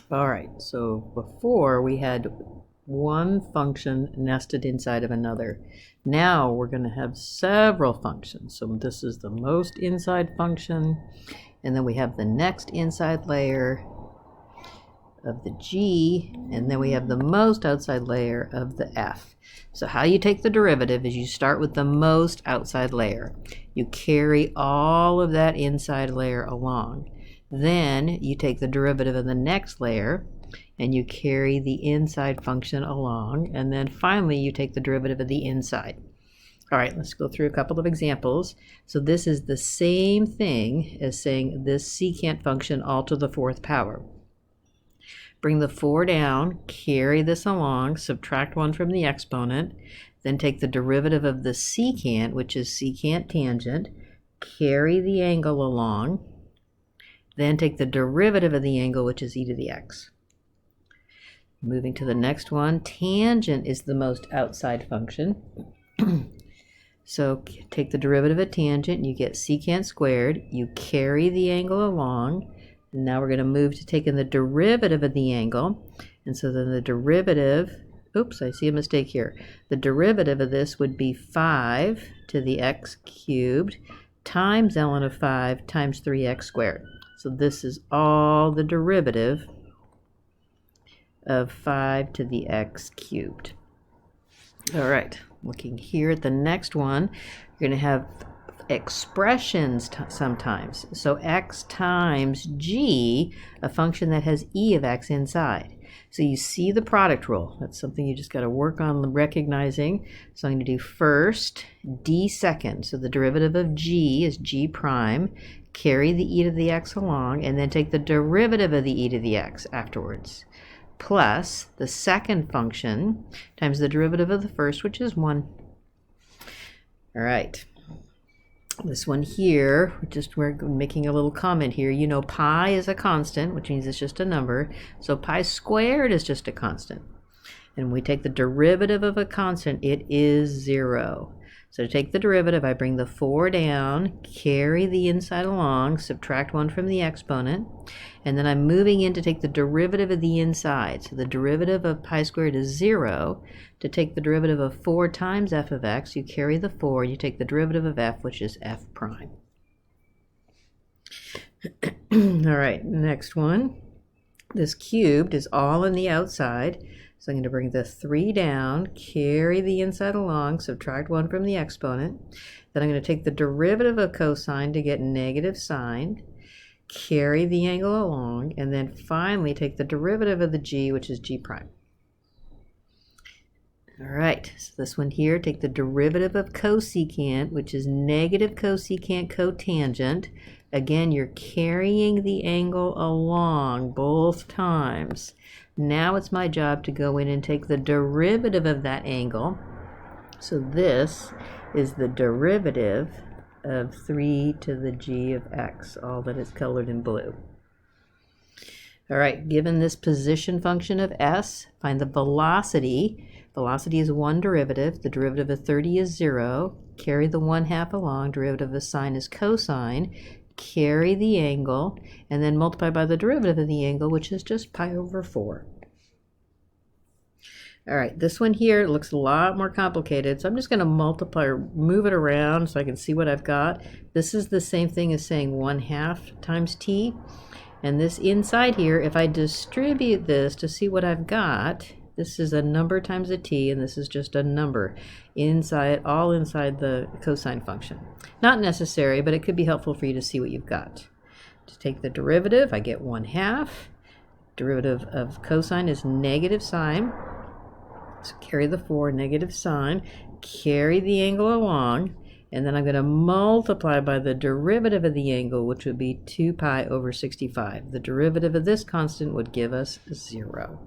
All right, so before we had one function nested inside of another. Now we're going to have several functions. So this is the most inside function, and then we have the next inside layer of the G, and then we have the most outside layer of the F. So how you take the derivative is you start with the most outside layer. You carry all of that inside layer along. Then you take the derivative of the next layer, and you carry the inside function along, and then finally you take the derivative of the inside. All right, let's go through a couple of examples. So this is the same thing as saying this secant function all to the fourth power. Bring the 4 down, carry this along, subtract 1 from the exponent, then take the derivative of the secant, which is secant tangent, carry the angle along, then take the derivative of the angle, which is e to the x. Moving to the next one, tangent is the most outside function. So take the derivative of tangent, you get secant squared, you carry the angle along, and now we're going to move to taking the derivative of the angle. And so then the derivative, oops, I see a mistake here. The derivative of this would be 5 to the x cubed times ln of 5 times 3x squared. So this is all the derivative of 5 to the x cubed. All right, looking here at the next one, you're going to have expressions sometimes. So x times g, a function that has e of x inside. So you see the product rule. That's something you just got to work on recognizing. So I'm going to do first d second. So the derivative of g is g prime. Carry the e to the x along, and then take the derivative of the e to the x afterwards, plus the second function times the derivative of the first, which is 1. All right. This one here, we're making a little comment here. You know, pi is a constant, which means it's just a number. So pi squared is just a constant. And when we take the derivative of a constant, it is 0. So to take the derivative, I bring the 4 down, carry the inside along, subtract 1 from the exponent, and then I'm moving in to take the derivative of the inside. So the derivative of pi squared is 0. To take the derivative of 4 times f of x, you carry the 4, you take the derivative of f, which is f prime. All right, next one. This cubed is all on the outside. So I'm going to bring the 3 down, carry the inside along, subtract 1 from the exponent. Then I'm going to take the derivative of cosine to get negative sine, carry the angle along, and then finally take the derivative of the g, which is g prime. All right, so this one here, take the derivative of cosecant, which is negative cosecant cotangent. Again, you're carrying the angle along both times. Now it's my job to go in and take the derivative of that angle. So this is the derivative of 3 to the g of x, all that is colored in blue. All right, given this position function of s, find the velocity. Velocity is 1 derivative. The derivative of 30 is 0. Carry the 1/2 along. Derivative of sine is cosine. Carry the angle, and then multiply by the derivative of the angle, which is just pi over 4. All right, this one here looks a lot more complicated, so I'm just going to multiply or move it around so I can see what I've got. This is the same thing as saying 1/2 times t, and this inside here, if I distribute this to see what I've got, this is a number times a t, and this is just a number inside, all inside the cosine function. Not necessary, but it could be helpful for you to see what you've got. To take the derivative, I get 1/2. Derivative of cosine is negative sine. So carry the 4, negative sine. Carry the angle along, and then I'm going to multiply by the derivative of the angle, which would be 2 pi over 65. The derivative of this constant would give us 0.